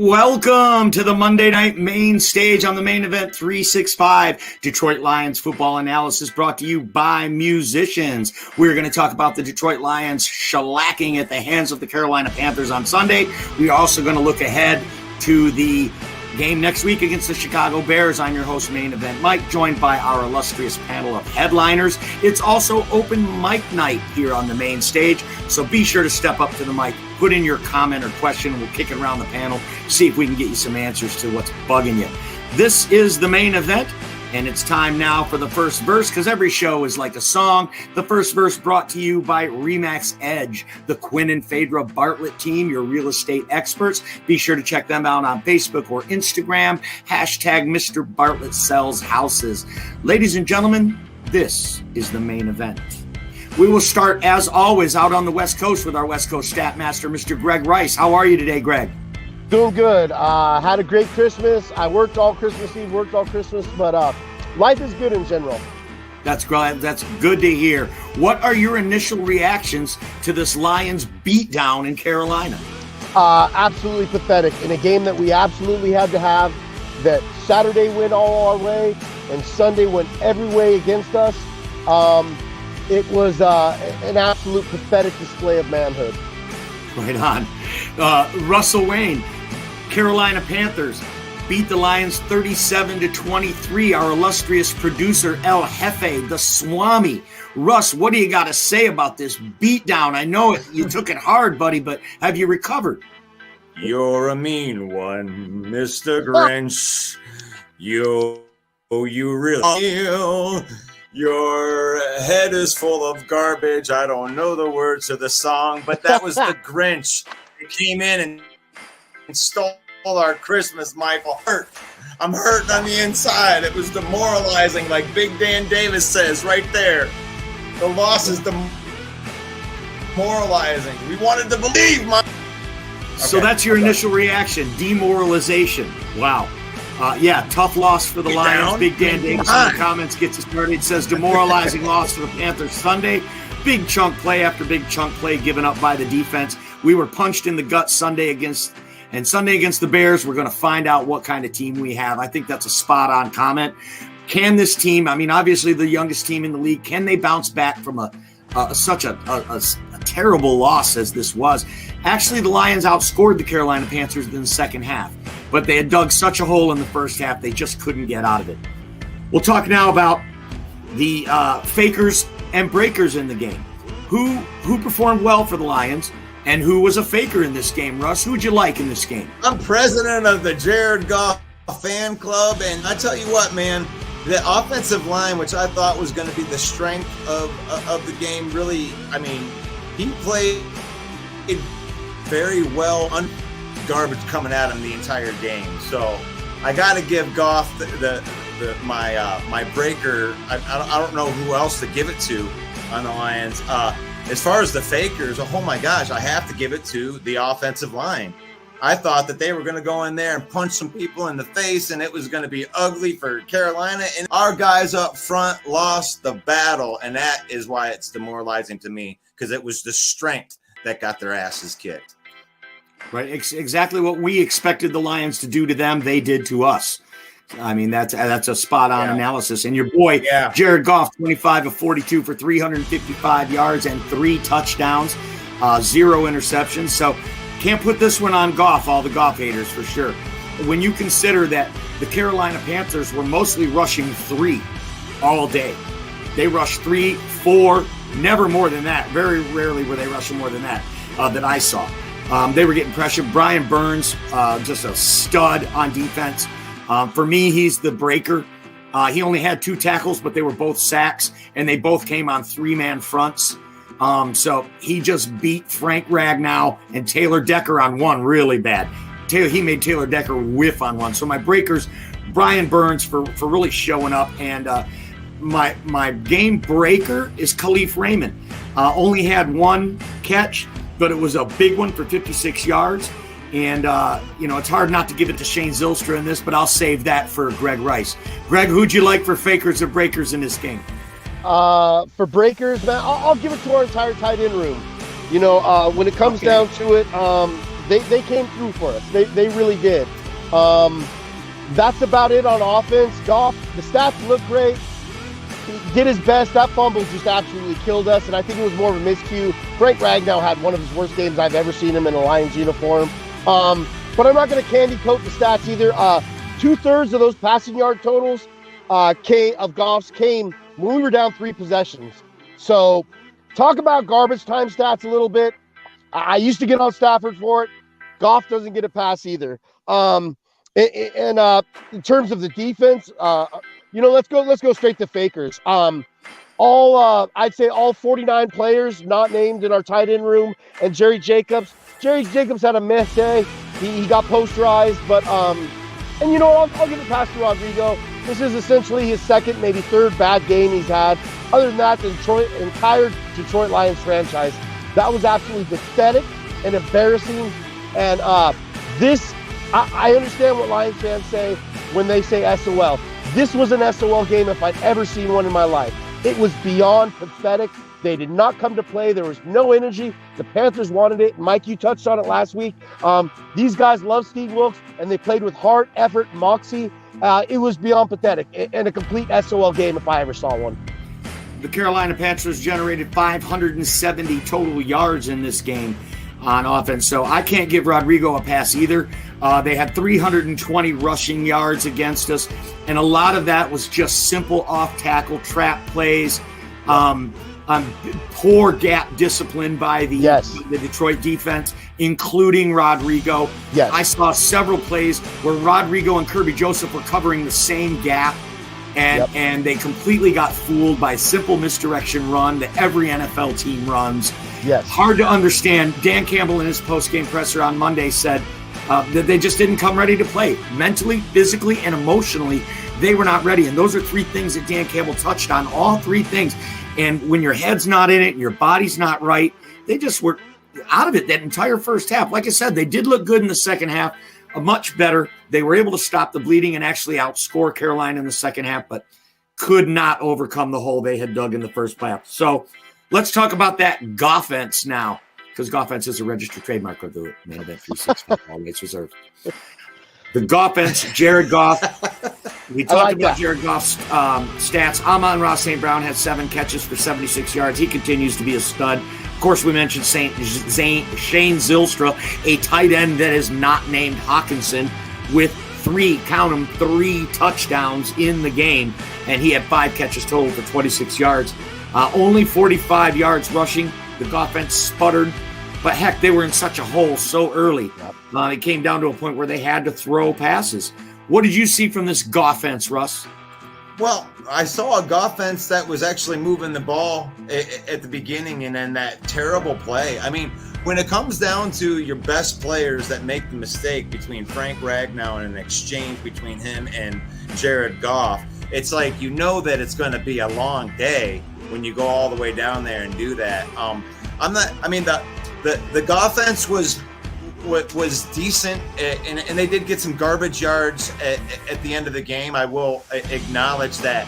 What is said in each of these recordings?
Welcome to the Monday night main stage on the Main Event 365 Detroit Lions football analysis brought to you by musicians. We're going to talk about the Detroit Lions shellacking at the hands of the Carolina Panthers on Sunday. We are also going to look ahead to the game next week against the Chicago Bears. I'm your host, Main Event Mike, joined by our illustrious panel of headliners. It's also open mic night here on the main stage, so be sure to step up to the mic, put in your comment or question, and we'll kick it around the panel, see if we can get you some answers to what's bugging you. This is the main event, and it's time now for the first verse, because every show is like a song. The first verse brought to you by RE/MAX Edge, the Quinn and Phaedra Bartlett team, your real estate experts. Be sure to check them out on Facebook or Instagram. Hashtag Mr. Bartlett Sells Houses. Ladies and gentlemen, this is the main event. We will start, as always, out on the West Coast with our West Coast stat master, Mr. Gregg Rice. How are you today, Greg? Doing good. Had a great Christmas. I worked all Christmas Eve, worked all Christmas, but life is good in general. That's good to hear. What are your initial reactions to this Lions beatdown in Carolina? Absolutely pathetic. In a game that we absolutely had to have, that Saturday went all our way and Sunday went every way against us. It was an absolute pathetic display of manhood. Right on. Russell Wayne, Carolina Panthers beat the Lions 37-23. Our illustrious producer, El Jefe, the Swami. Russ, what do you got to say about this beatdown? I know you took it hard, buddy, but have you recovered? You're a mean one, Mr. Grinch. You really... Your head is full of garbage. I don't know the words of the song, but that was the Grinch. He came in and stole our Christmas, Michael. I'm hurting on the inside. It was demoralizing, like Big Dan Davis says right there. The loss is demoralizing. We wanted to believe, Mike. So that's your initial reaction, demoralization. Wow. Tough loss for the Lions. Down. Big Dan Davis in the comments gets us started. Says demoralizing loss for the Panthers Sunday. Big chunk play after big chunk play given up by the defense. We were punched in the gut Sunday against the Bears. We're going to find out what kind of team we have. I think that's a spot-on comment. Can this team, obviously the youngest team in the league, can they bounce back from such a terrible loss as this was? Actually, the Lions outscored the Carolina Panthers in the second half, but they had dug such a hole in the first half, they just couldn't get out of it. We'll talk now about the fakers and breakers in the game. Who performed well for the Lions and who was a faker in this game? Russ, who'd you like in this game? I'm president of the Jared Goff fan club, and I tell you what, man, the offensive line, which I thought was going to be the strength of the game, really, he played very well, garbage coming at him the entire game. So I got to give Goff my breaker. I don't know who else to give it to on the Lions. As far as the fakers, oh my gosh, I have to give it to the offensive line. I thought that they were going to go in there and punch some people in the face, and it was going to be ugly for Carolina. And our guys up front lost the battle, and that is why it's demoralizing to me, because it was the strength that got their asses kicked. Right, exactly what we expected the Lions to do to them, they did to us. That's a spot-on analysis. And your boy, Jared Goff, 25 of 42 for 355 yards and 3 touchdowns, 0 interceptions. So can't put this one on Goff, all the Goff haters for sure. When you consider that the Carolina Panthers were mostly rushing 3 all day. They rushed 3, 4, never more than that. Very rarely were they rushing more than that I saw. They were getting pressure. Brian Burns, just a stud on defense. For me, he's the breaker. He only had 2 tackles, but they were both sacks, and they both came on 3-man fronts. So he just beat Frank Ragnow and Taylor Decker on one really bad. He made Taylor Decker whiff on one. So my breakers, Brian Burns for really showing up, and my game breaker is Khalif Raymond. Only had 1 catch, but it was a big one for 56 yards. And, it's hard not to give it to Shane Zylstra in this, but I'll save that for Gregg Rice. Greg, who'd you like for fakers or breakers in this game? For breakers, man, I'll give it to our entire tight end room. When it comes down to it, They came through for us. They really did. That's about it on offense. Goff, the stats look great. He did his best. That fumble just absolutely killed us, and I think it was more of a miscue. Frank Ragnow had one of his worst games I've ever seen him in a Lions uniform. But I'm not going to candy coat the stats either. 2/3 of those passing yard totals of Goff's came when we were down 3 possessions. So talk about garbage time stats a little bit. I used to get on Stafford for it. Goff doesn't get a pass either. And in terms of the defense, let's go straight to fakers. I'd say all 49 players not named in our tight end room, and Jerry Jacobs. Jerry Jacobs had a mess day. He got posterized, but and you know what? I'll give it past to Rodrigo. This is essentially his second, maybe third bad game he's had. Other than that, the entire Detroit Lions franchise, that was absolutely pathetic and embarrassing. And I understand what Lions fans say when they say SOL. This was an SOL game if I'd ever seen one in my life. It was beyond pathetic. They did not come to play. There was no energy. The Panthers wanted it. Mike, you touched on it last week. These guys love Steve Wilkes, and they played with heart, effort, moxie. It was beyond pathetic and a complete SOL game if I ever saw one. The Carolina Panthers generated 570 total yards in this game on offense, so I can't give Rodrigo a pass either. They had 320 rushing yards against us, and a lot of that was just simple off-tackle trap plays. Poor gap discipline by the Detroit defense, including Rodrigo. Yes. I saw several plays where Rodrigo and Kirby Joseph were covering the same gap, and they completely got fooled by simple misdirection run that every NFL team runs. Yes. Hard to understand. Dan Campbell in his post-game presser on Monday said that they just didn't come ready to play. Mentally, physically, and emotionally, they were not ready. And those are 3 things that Dan Campbell touched on, all 3 things. And when your head's not in it and your body's not right, they just were out of it that entire first half. Like I said, they did look good in the second half, much better. They were able to stop the bleeding and actually outscore Carolina in the second half, but could not overcome the hole they had dug in the first half. So let's talk about that Goffense now, because Goffense is a registered trademark of the Mamed 360, all rights reserved. The Goffense, Jared Goff. We talked about Jared Goff's stats. Amon-Ra St. Brown had 7 catches for 76 yards. He continues to be a stud. Of course, we mentioned Shane Zylstra, a tight end that is not named Hawkinson, with 3 touchdowns in the game, and he had 5 catches total for 26 yards. Only 45 yards rushing. The Goffense sputtered, but heck, they were in such a hole so early. It came down to a point where they had to throw passes. What did you see from this Goffense, Russ? Well, I saw a Goffense that was actually moving the ball at the beginning, and then that terrible play. I mean, when it comes down to your best players that make the mistake between Frank Ragnow and an exchange between him and Jared Goff, it's like you know that it's going to be a long day when you go all the way down there and do that. The Goffense was decent, and they did get some garbage yards at the end of the game. I will acknowledge that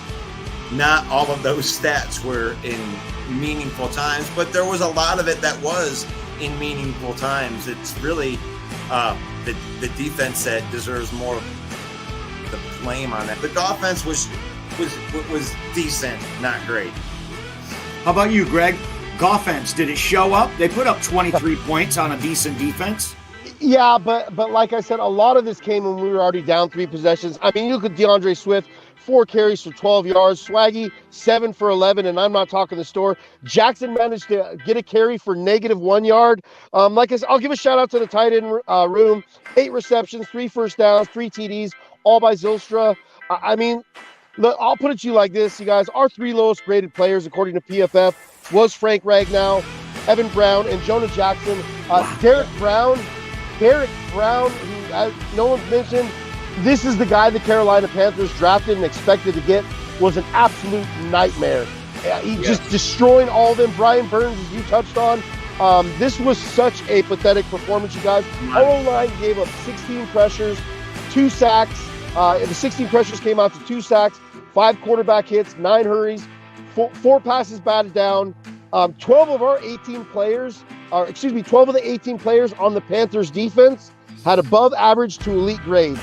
not all of those stats were in meaningful times, but there was a lot of it that was in meaningful times. It's really the defense that deserves more of the blame on that. The Goffense was decent, not great. How about you, Greg? Goffense, did it show up? They put up 23 points on a decent defense. Yeah, but like I said, a lot of this came when we were already down 3 possessions. I mean, you look at DeAndre Swift, 4 carries for 12 yards. Swaggy, 7 for 11, and I'm not talking the store. Jackson managed to get a carry for -1 yard. Like I said, I'll give a shout-out to the tight end room. 8 receptions, 3 first downs, 3 TDs, all by Zylstra. I mean, look, I'll put it to you like this, you guys. Our 3 lowest graded players, according to PFF, was Frank Ragnow, Evan Brown, and Jonah Jackson. Derek Brown, who no one's mentioned, this is the guy the Carolina Panthers drafted and expected to get, was an absolute nightmare. Just destroying all of them. Brian Burns, as you touched on. This was such a pathetic performance, you guys. Our O-line gave up 16 pressures, 2 sacks. The 16 pressures came out to 2 sacks, 5 quarterback hits, 9 hurries, 4 passes batted down. 12 of our 18 players, 12 of the 18 players on the Panthers defense had above average to elite grades.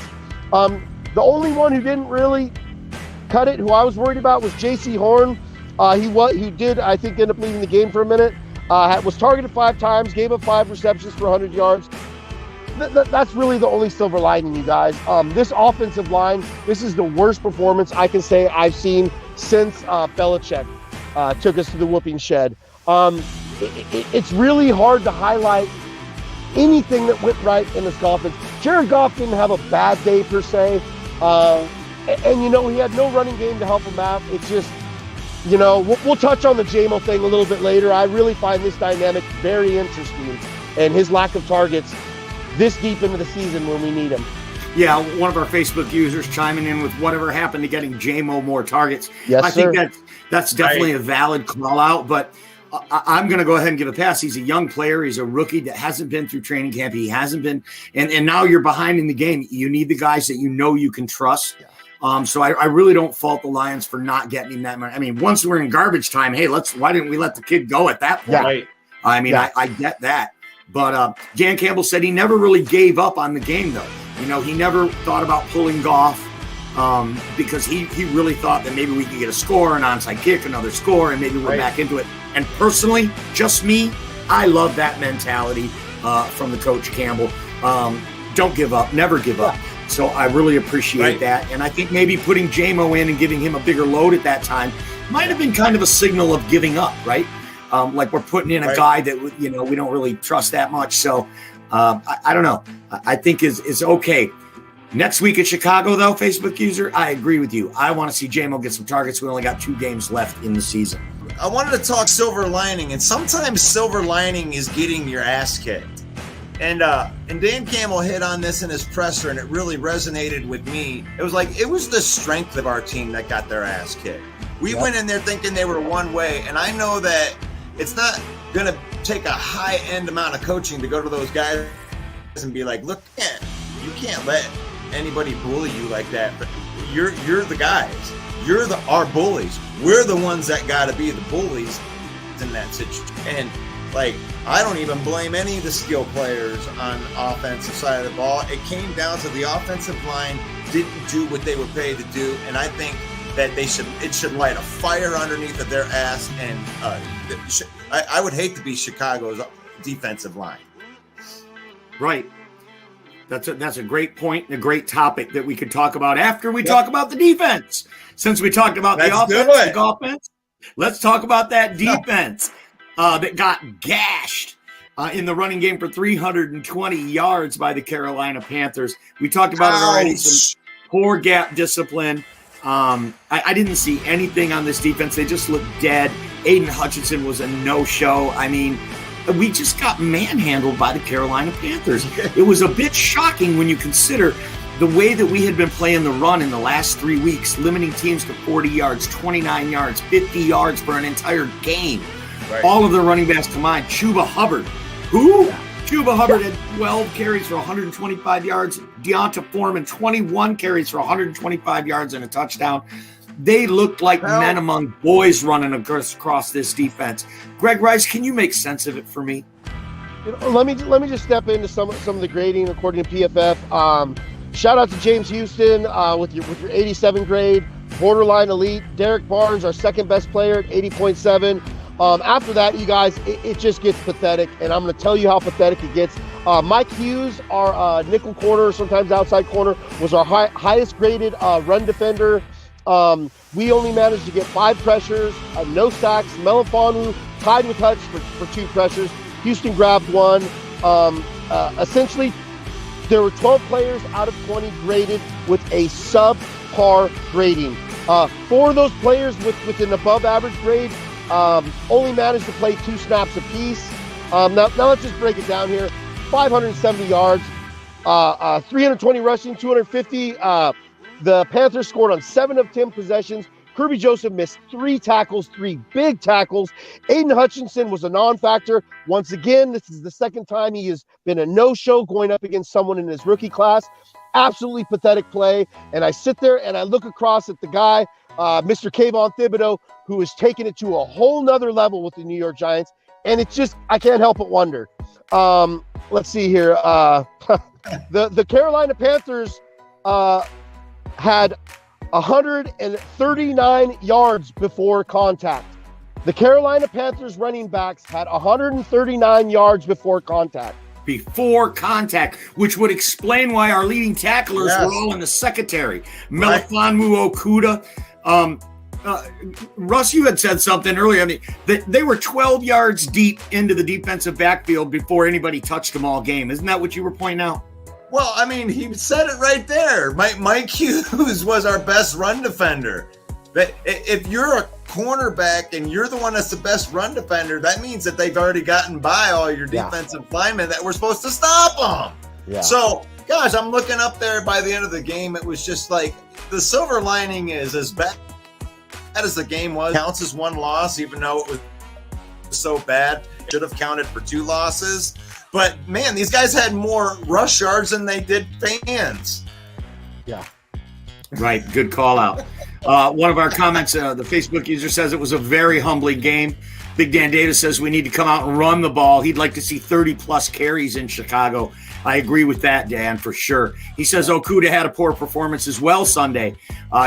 The only one who didn't really cut it, who I was worried about, was J.C. Horn. He did, I think, end up leaving the game for a minute. Was targeted 5 times, gave up 5 receptions for 100 yards. That's really the only silver lining, you guys. This offensive line, this is the worst performance I can say I've seen since Belichick took us to the whooping shed. It's really hard to highlight anything that went right in this offense. Jared Goff didn't have a bad day per se. And he had no running game to help him out. It's just, we'll touch on the JMO thing a little bit later. I really find this dynamic very interesting, and his lack of targets this deep into the season when we need him. Yeah, one of our Facebook users chiming in with whatever happened to getting JMO more targets. Yes, I think that's definitely a valid call out, but I'm going to go ahead and give a pass. He's a young player. He's a rookie that hasn't been through training camp. He hasn't been, and now you're behind in the game. You need the guys that you can trust. So I really don't fault the Lions for not getting him that much. I mean, once we're in garbage time, hey, why didn't we let the kid go at that point? Yeah. Right. I mean, I get that. But Dan Campbell said he never really gave up on the game, though. He never thought about pulling Goff because he really thought that maybe we could get a score, an onside kick, another score, and maybe we're back into it. And personally, just me, I love that mentality from the coach Campbell. Don't give up, never give up. So I really appreciate that. And I think maybe putting JMO in and giving him a bigger load at that time might have been kind of a signal of giving up, right? Like we're putting in a guy that, we don't really trust that much. So I don't know. I think is okay. Next week at Chicago, though, Facebook user, I agree with you. I want to see JMO get some targets. We only got 2 games left in the season. I wanted to talk silver lining, and sometimes silver lining is getting your ass kicked. And Dan Campbell hit on this in his presser, and it really resonated with me. It was the strength of our team that got their ass kicked. We went in there thinking they were one way, and I know that it's not going to take a high-end amount of coaching to go to those guys and be like, look, you can't let anybody bully you like that. But you're the guys. You're our bullies. We're the ones that got to be the bullies in that situation. And, I don't even blame any of the skill players on offensive side of the ball. It came down to the offensive line didn't do what they were paid to do, and I think that it should light a fire underneath of their ass, and I would hate to be Chicago's defensive line. Right. That's a great point and a great topic that we could talk about after we talk about the defense. Since we talked about the offense, let's talk about that defense that got gashed in the running game for 320 yards by the Carolina Panthers. We talked about it already. Some poor gap discipline. I didn't see anything on this defense. They just looked dead. Aiden Hutchinson was a no-show. I mean, we just got manhandled by the Carolina Panthers. It was a bit shocking when you consider the way that we had been playing the run in the last 3 weeks, limiting teams to 40 yards, 29 yards, 50 yards for an entire game. Right. All of the running backs combined. Chuba Hubbard. Who? Yeah. Chuba Hubbard had 12 carries for 125 yards. Deonta Foreman, 21 carries for 125 yards and a touchdown. They looked like men among boys running across this defense. Gregg Rice, can you make sense of it for me? Let me just step into some of the grading according to PFF. Shout out to James Houston with your 87 grade, borderline elite. Derek Barnes, our second best player at 80.7. After that, you guys, it just gets pathetic, and I'm going to tell you how pathetic it gets. Mike Hughes, our nickel corner, sometimes outside corner, was our highest graded run defender. We only managed to get 5 pressures, no sacks. Melifonu tied with Hutch for 2 pressures. Houston grabbed 1. Essentially, there were 12 players out of 20 graded with a subpar grading. 4 of those players with an above average grade only managed to play 2 snaps apiece. Now let's just break it down here. 570 yards, 320 rushing, 250. The Panthers scored on 7 of 10 possessions. Kirby Joseph missed 3 tackles, 3 big tackles. Aiden Hutchinson was a non-factor. Once again, this is the second time he has been a no-show going up against someone in his rookie class. Absolutely pathetic play. And I sit there and I look across at the guy Mr. Kayvon Thibodeau, who has taken it to a whole nother level with the New York Giants. And it's just, I can't help but wonder. Let's see here. The Carolina Panthers had 139 yards before contact. The Carolina Panthers running backs had 139 yards before contact. Before contact, which would explain why our leading tacklers were all in the secondary. Melifonwu Okudah. Russ, you had said something earlier. I mean, they were 12 yards deep into the defensive backfield before anybody touched them all game. Isn't that what you were pointing out? Well, I mean, he said it right there. Mike Hughes was our best run defender. But if you're a cornerback and you're the one that's the best run defender, that means that they've already gotten by all your defensive linemen that were supposed to stop them. Yeah. So, gosh, I'm looking up there by the end of the game. It was just like the silver lining is as bad as the game was. It counts as one loss, even though it was so bad. It should have counted for 2 losses. But, man, these guys had more rush yards than they did fans. Yeah. Right. Good call out. One of our comments, the Facebook user says it was a very humbling game. Big Dan Davis says we need to come out and run the ball. He'd like to see 30-plus carries in Chicago. I agree with that, Dan, for sure. He says Okudah had a poor performance as well Sunday.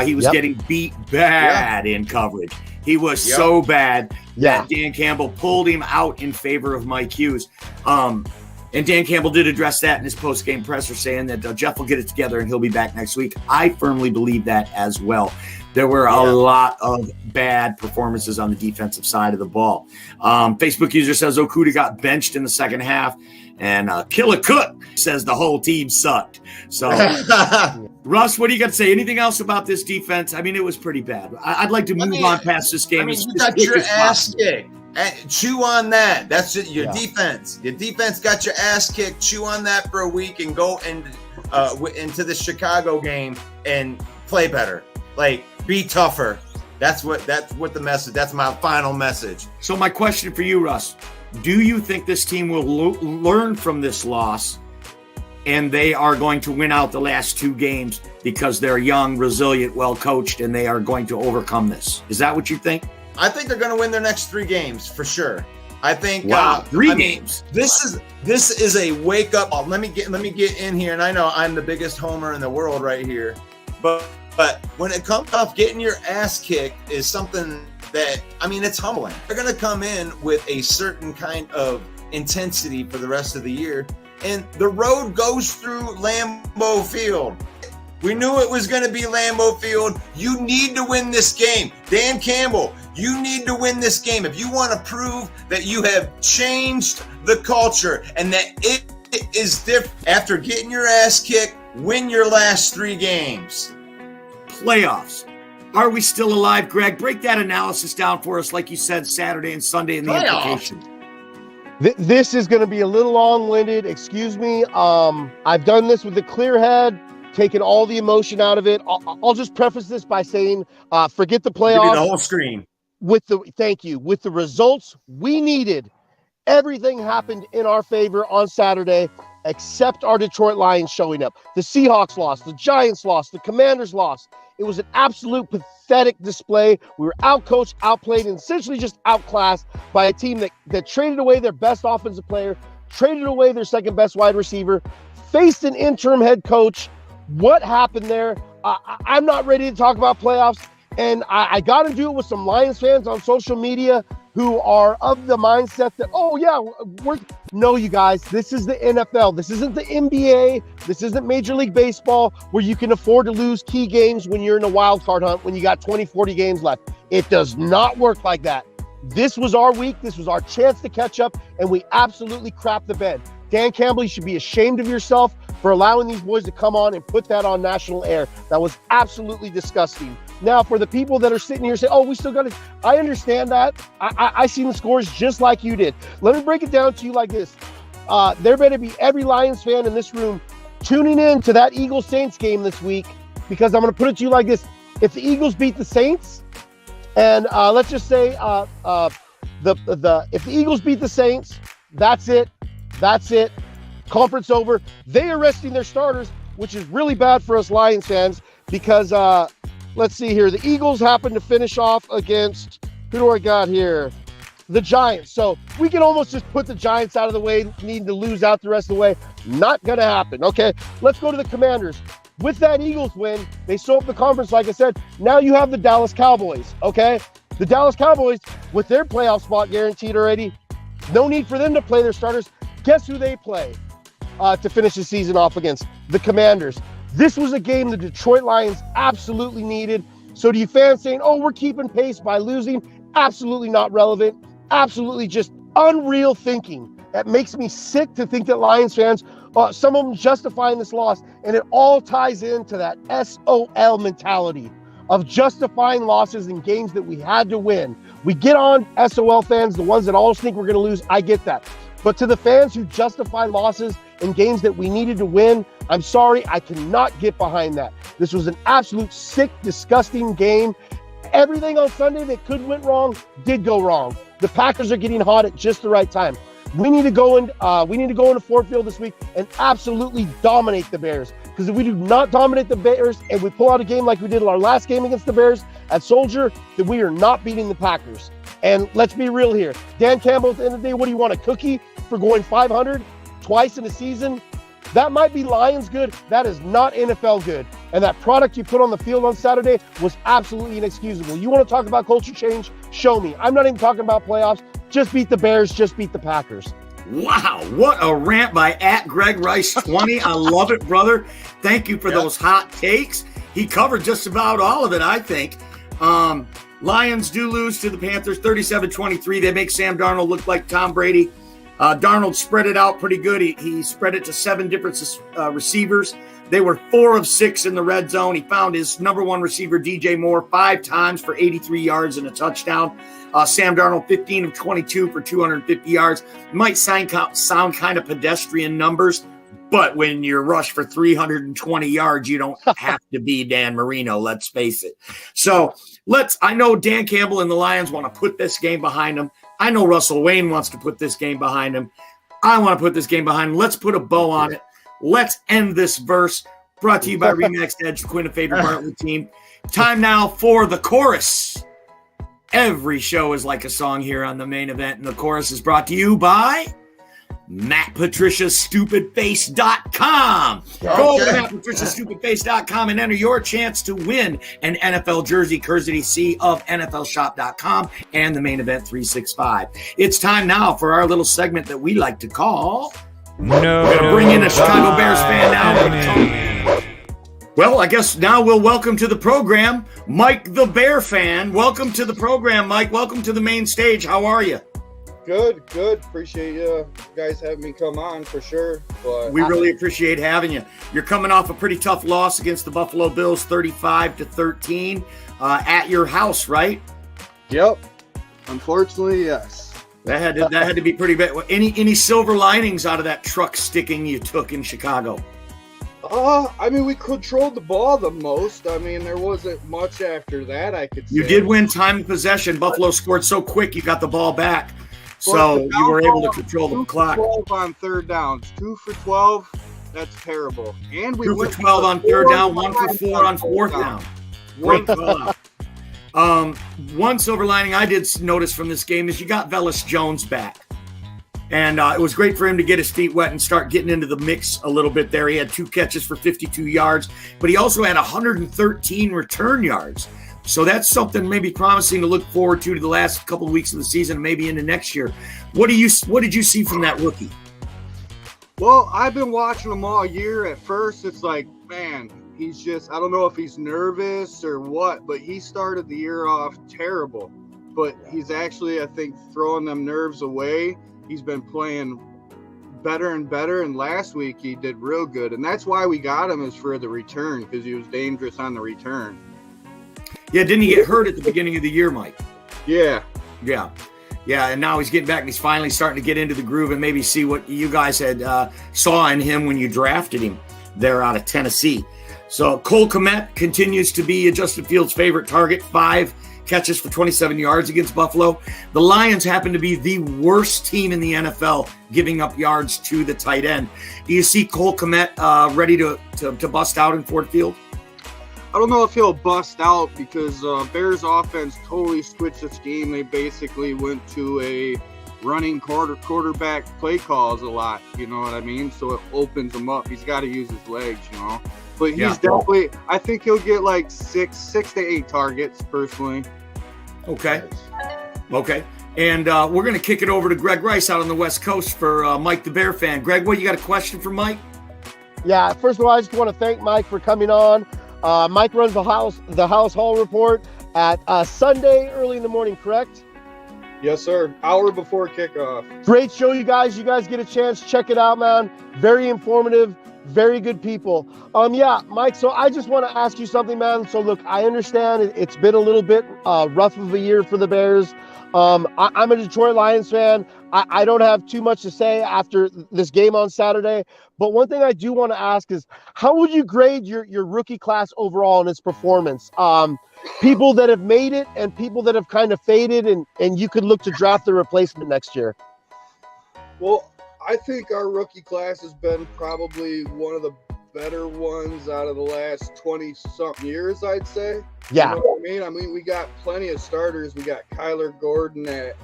He was getting beat bad in coverage. He was so bad that Dan Campbell pulled him out in favor of Mike Hughes. And Dan Campbell did address that in his post-game presser, saying that Jeff will get it together and he'll be back next week. I firmly believe that as well. There were a lot of bad performances on the defensive side of the ball. Facebook user says Okudah got benched in the second half, and Killer Cook says the whole team sucked. So, Russ, what do you got to say? Anything else about this defense? I mean, it was pretty bad. I'd like to move on past this game. You got your ass kicked. Chew on that. That's it, your defense. Your defense got your ass kicked. Chew on that for a week and go into the Chicago game and play better. Like, be tougher. That's what the message. That's my final message. So my question for you, Russ, do you think this team will learn from this loss and they are going to win out the last 2 games because they're young, resilient, well coached, and they are going to overcome this? Is that what you think? I think they're going to win their next 3 games for sure. I think 3 games. This is a wake up. Let me get in here, and I know I'm the biggest homer in the world right here, but when it comes off getting your ass kicked is something that, I mean, it's humbling. They're going to come in with a certain kind of intensity for the rest of the year, and the road goes through Lambeau Field. We knew it was going to be Lambeau Field. You need to win this game. Dan Campbell, you need to win this game. If you want to prove that you have changed the culture and that it is different after getting your ass kicked, win your last 3 games. Playoffs. Are we still alive, Greg? Break that analysis down for us, like you said, Saturday and Sunday, and the implications. This is going to be a little long-winded. Excuse me. I've done this with a clear head, taken all the emotion out of it. I'll just preface this by saying, forget the playoffs. Give me the whole screen. Thank you. With the results we needed, everything happened in our favor on Saturday, except our Detroit Lions showing up. The Seahawks lost, the Giants lost, the Commanders lost. It was an absolute pathetic display. We were outcoached, outplayed, and essentially just outclassed by a team that traded away their best offensive player, traded away their second best wide receiver, faced an interim head coach. What happened there? I'm not ready to talk about playoffs, and I got to do it with some Lions fans on social media who are of the mindset that, no, you guys, this is the NFL. This isn't the NBA. This isn't Major League Baseball where you can afford to lose key games when you're in a wild card hunt when you got 20, 40 games left. It does not work like that. This was our week. This was our chance to catch up, and we absolutely crapped the bed. Dan Campbell, you should be ashamed of yourself for allowing these boys to come on and put that on national air. That was absolutely disgusting. Now, for the people that are sitting here saying, we still got it. I understand that. I seen the scores just like you did. Let me break it down to you like this. There better be every Lions fan in this room tuning in to that Eagles-Saints game this week, because I'm going to put it to you like this. If the Eagles beat the Saints, and let's just say if the Eagles beat the Saints, that's it. Conference over. They are resting their starters, which is really bad for us Lions fans, because let's see here. The Eagles happen to finish off against, who do I got here? The Giants. So we can almost just put the Giants out of the way, needing to lose out the rest of the way. Not going to happen. Okay, let's go to the Commanders. With that Eagles win, they sew up the conference, like I said. Now you have the Dallas Cowboys, okay? The Dallas Cowboys, with their playoff spot guaranteed already, no need for them to play their starters. Guess who they play to finish the season off against? The Commanders. This was a game the Detroit Lions absolutely needed. So to you fans saying, oh, we're keeping pace by losing, absolutely not relevant. Absolutely just unreal thinking. That makes me sick to think that Lions fans, some of them justifying this loss, and it all ties into that SOL mentality of justifying losses in games that we had to win. We get on SOL fans, the ones that always think we're going to lose, I get that. But to the fans who justify losses in games that we needed to win, I'm sorry, I cannot get behind that. This was an absolute sick, disgusting game. Everything on Sunday that could went wrong did go wrong. The Packers are getting hot at just the right time. We need to go into Ford Field this week and absolutely dominate the Bears. Because if we do not dominate the Bears and we pull out a game like we did in our last game against the Bears at Soldier, then we are not beating the Packers. And let's be real here. Dan Campbell, at the end of the day, what do you want, a cookie for going 500 twice in a season? That might be Lions good. That is not NFL good. And that product you put on the field on Saturday was absolutely inexcusable. You want to talk about culture change? Show me. I'm not even talking about playoffs. Just beat the Bears. Just beat the Packers. Wow, what a rant by @GregRice20. I love it, brother. Thank you for those hot takes. He covered just about all of it, I think. Lions do lose to the Panthers 37-23. They make Sam Darnold look like Tom Brady. Darnold spread it out pretty good. He spread it to 7 different receivers. They were 4 of 6 in the red zone. He found his number 1 receiver, DJ Moore, 5 times for 83 yards and a touchdown. Sam Darnold, 15 of 22 for 250 yards. Might sound kind of pedestrian numbers, but when you're rushed for 320 yards, you don't have to be Dan Marino, let's face it. So I know Dan Campbell and the Lions want to put this game behind them. I know Russell Wayne wants to put this game behind him. I want to put this game behind him. Let's put a bow on it. Let's end this verse. Brought to you by Remax Edge, the Quinn and Favorite Bartlett team. Time now for the chorus. Every show is like a song here on the main event, and the chorus is brought to you by MattPatriciaStupidFace.com. Go to MattPatriciaStupidFace.com and enter your chance to win an NFL jersey courtesy of NFLShop.com and the Main Event 365. It's time now for our little segment that we like to call... We're going to bring in a Chicago Bears fan now. Well, I guess now we'll welcome to the program Mike the Bear fan. Welcome to the program, Mike. Welcome to the main stage. How are you? Good. Appreciate you guys having me come on for sure. But we really appreciate having you. You're coming off a pretty tough loss against the Buffalo Bills, 35-13, at your house, right? Yep. Unfortunately, yes. That had to be pretty bad. Any silver linings out of that truck sticking you took in Chicago? We controlled the ball the most. There wasn't much after that, I could say. You did win time of possession. Buffalo scored so quick you got the ball back. So you were able to control the clock. 12 on third downs. 2 for 12. That's terrible. And we 2 for 12 on third down, 1 for 4 on fourth down. Great call out. One silver lining I did notice from this game is you got Velus Jones back. And it was great for him to get his feet wet and start getting into the mix a little bit there. He had 2 catches for 52 yards, but he also had 113 return yards. So that's something maybe promising to look forward to the last couple of weeks of the season, maybe into next year. What did you see from that rookie? Well, I've been watching him all year. At first, it's like, man, he's just, I don't know if he's nervous or what, but he started the year off terrible. But he's actually, I think, throwing them nerves away. He's been playing better and better, and last week he did real good. And that's why we got him, is for the return, because he was dangerous on the return. Yeah, didn't he get hurt at the beginning of the year, Mike? Yeah, and now he's getting back and he's finally starting to get into the groove and maybe see what you guys had saw in him when you drafted him there out of Tennessee. So Cole Kmet continues to be Justin Fields' favorite target, 5 catches for 27 yards against Buffalo. The Lions happen to be the worst team in the NFL giving up yards to the tight end. Do you see Cole Kmet ready to bust out in Ford Field? don't know if he'll bust out because Bears offense totally switched its game. They basically went to a running quarterback play calls a lot. You know what I mean? So it opens him up. He's got to use his legs, you know. But he's definitely. I think he'll get like six to 8 targets personally. Okay. And we're going to kick it over to Gregg Rice out on the West Coast for Mike the Bear fan. Greg, you got a question for Mike? Yeah, first of all, I just want to thank Mike for coming on. Mike runs the House Hall Report at Sunday early in the morning, correct? Yes, sir. Hour before kickoff. Great show, you guys. You guys get a chance, check it out, man. Very informative, very good people. Yeah, Mike, so I just want to ask you something, man. So look, I understand it's been a little bit rough of a year for the Bears. I'm a Detroit Lions fan. I don't have too much to say after this game on Saturday, but one thing I do want to ask is, how would you grade your rookie class overall in its performance? People that have made it and people that have kind of faded, and you could look to draft the replacement next year. Well, I think our rookie class has been probably one of the better ones out of the last 20-something years, I'd say. Yeah. You know what I mean? I mean, we got plenty of starters. We got Kyler Gordon at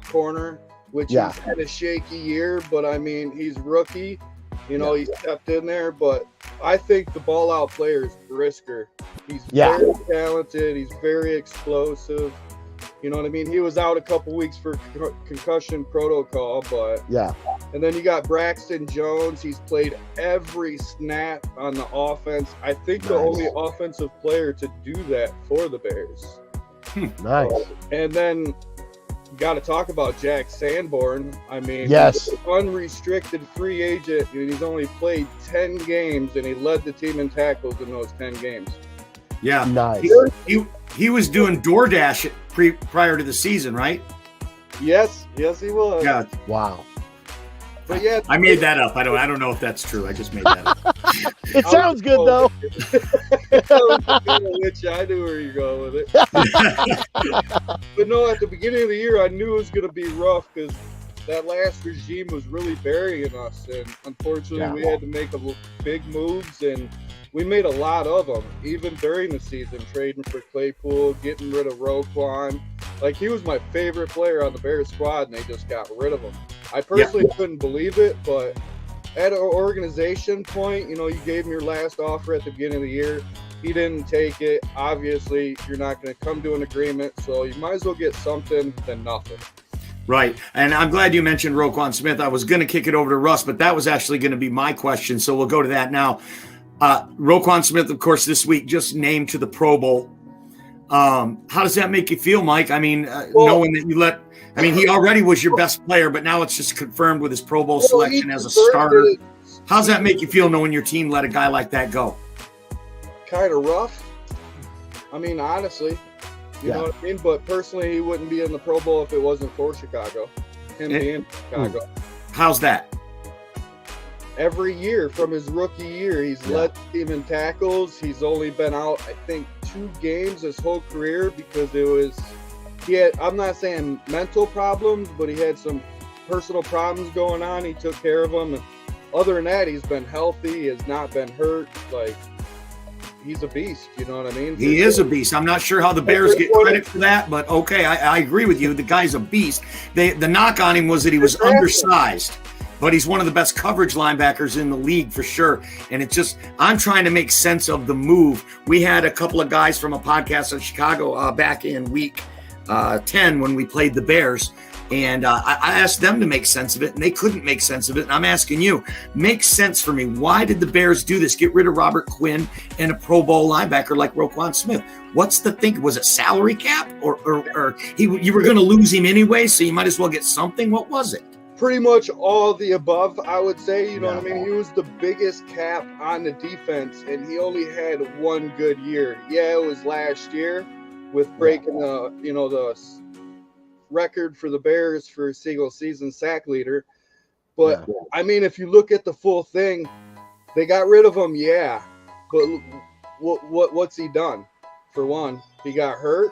corner, which has had a shaky year, but I mean, he's rookie. You know, he stepped in there, but I think the ball-out player is Brisker. He's very talented. He's very explosive. You know what I mean? He was out a couple weeks for concussion protocol, but and then you got Braxton Jones. He's played every snap on the offense. I think the only offensive player to do that for the Bears. Nice. And then got to talk about Jack Sanborn. I mean, yes, he's an unrestricted free agent, and he's only played 10 games, and he led the team in tackles in those 10 games. Yeah, nice. He was doing DoorDash prior to the season, right? Yes, he was. Yeah. Wow. But yeah, I made that up. I don't know if that's true. I just made that up. It sounds good though. I knew where you're going with it. But no, at the beginning of the year, I knew it was going to be rough because that last regime was really burying us, and unfortunately, we had to make big moves, and we made a lot of them, even during the season, trading for Claypool, getting rid of Roquan. Like, he was my favorite player on the Bears squad, and they just got rid of him. I personally couldn't believe it, but at an organization point, you know, you gave him your last offer at the beginning of the year. He didn't take it. Obviously, you're not going to come to an agreement, so you might as well get something than nothing. Right. And I'm glad you mentioned Roquan Smith. I was going to kick it over to Russ, but that was actually going to be my question, so we'll go to that now. Roquan Smith, of course, this week just named to the Pro Bowl. How does that make you feel, Mike? I mean, knowing that he already was your best player, but now it's just confirmed with his Pro Bowl selection as a starter. How's that make you feel knowing your team let a guy like that go? Kind of rough. I mean, honestly, you know what I mean? But personally, he wouldn't be in the Pro Bowl if it wasn't for Chicago. Him being Chicago. How's that? Every year from his rookie year, he's led the team in tackles. He's only been out, I think, 2 games his whole career because I'm not saying mental problems, but he had some personal problems going on. He took care of them. And other than that, he's been healthy. He has not been hurt. Like, he's a beast. You know what I mean? He is a beast. I'm not sure how the Bears get credit for that, but okay, I agree with you. The guy's a beast. The knock on him was that he was undersized. But he's one of the best coverage linebackers in the league for sure. And I'm trying to make sense of the move. We had a couple of guys from a podcast in Chicago back in week 10 when we played the Bears. And I asked them to make sense of it, and they couldn't make sense of it. And I'm asking you, make sense for me. Why did the Bears do this? Get rid of Robert Quinn and a Pro Bowl linebacker like Roquan Smith. What's the thing? Was it salary cap? Or you were going to lose him anyway, so you might as well get something? What was it? Pretty much all the above, I would say. You know what I mean? He was the biggest cap on the defense, and he only had one good year. Yeah, it was last year with breaking the record for the Bears for single season sack leader. But I mean, if you look at the full thing, they got rid of him, but what's he done? For one, he got hurt,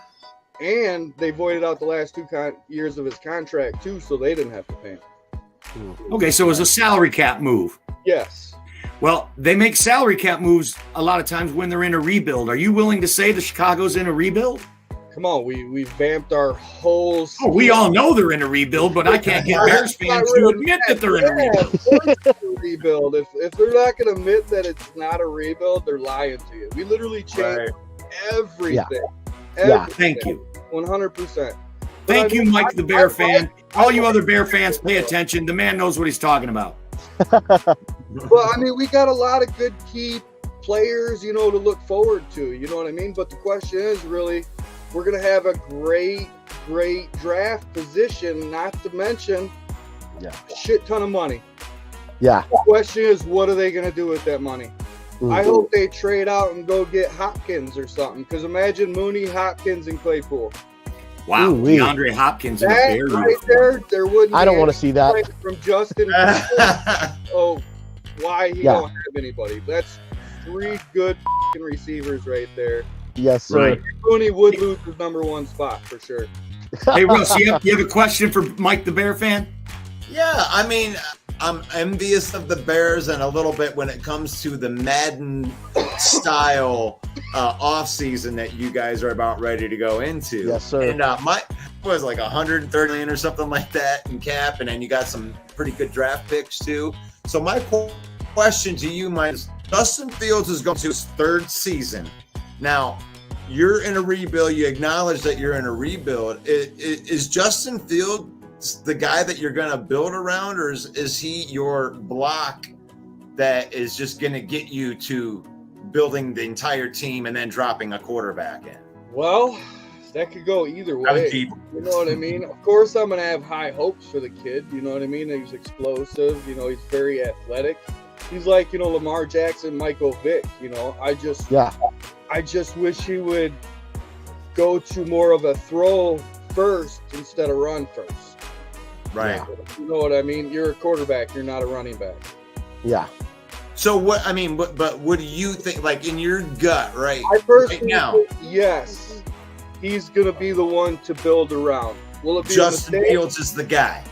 and they voided out the last 2 years of his contract too, so they didn't have to pay him. Okay, so it was a salary cap move. Yes. Well, they make salary cap moves a lot of times when they're in a rebuild. Are you willing to say the Chicago's in a rebuild? Come on, we vamped our whole. Oh, we all know they're in a rebuild, but I can't get Bears fans to admit that they're in a rebuild. Of course it's a rebuild. If they're not going to admit that it's not a rebuild, they're lying to you. We literally changed everything. Yeah. Thank you. 100%. Thank you, Mike the Bear fan. All you other Bear fans, pay attention. The man knows what he's talking about. Well, I mean, we got a lot of good key players, to look forward to. You know what I mean? But the question is really, we're going to have a great draft position, not to mention a shit ton of money. Yeah. The question is, what are they going to do with that money? Mm-hmm. I hope they trade out and go get Hopkins or something. Because imagine Mooney, Hopkins, and Claypool. Wow, DeAndre Hopkins in a Bear right there wouldn't. I don't want to see that from Justin. Why he don't have anybody? That's 3 good receivers right there. Yes, sir. Right. Mooney would lose his number 1 spot for sure. Hey, Russ, you have a question for Mike the Bear fan? Yeah, I mean, I'm envious of the Bears and a little bit when it comes to the Madden style offseason that you guys are about ready to go into. Yes, sir. And my was like 130 million or something like that in cap, and then you got some pretty good draft picks too. So my question to you, Mike, is Justin Fields is going to his 3rd season. Now, you're in a rebuild. You acknowledge that you're in a rebuild. Is Justin Fields the guy that you're going to build around, or is he your block that is just going to get you to building the entire team and then dropping a quarterback in? Well, that could go either way. You know what I mean? Of course, I'm going to have high hopes for the kid. You know what I mean? He's explosive. He's very athletic. He's like, Lamar Jackson, Michael Vick. I just wish he would go to more of a throw first instead of run first. Right. You know what I mean? You're a quarterback. You're not a running back. Yeah. So what? I mean, but what do you think? Like in your gut, right? I personally right now, think, yes, he's gonna be the one to build around. Will it be Justin Fields is the guy?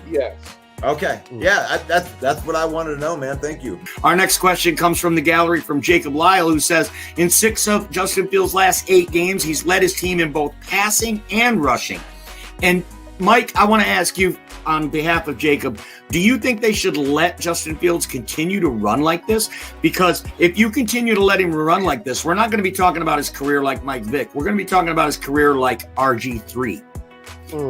Yes. Okay. Yeah, that's what I wanted to know, man. Thank you. Our next question comes from the gallery from Jacob Lyle, who says, in 6 of Justin Fields' last 8 games, he's led his team in both passing and rushing. And Mike, I want to ask you on behalf of Jacob, do you think they should let Justin Fields continue to run like this? Because if you continue to let him run like this, we're not going to be talking about his career like Mike Vick. We're going to be talking about his career like RG3,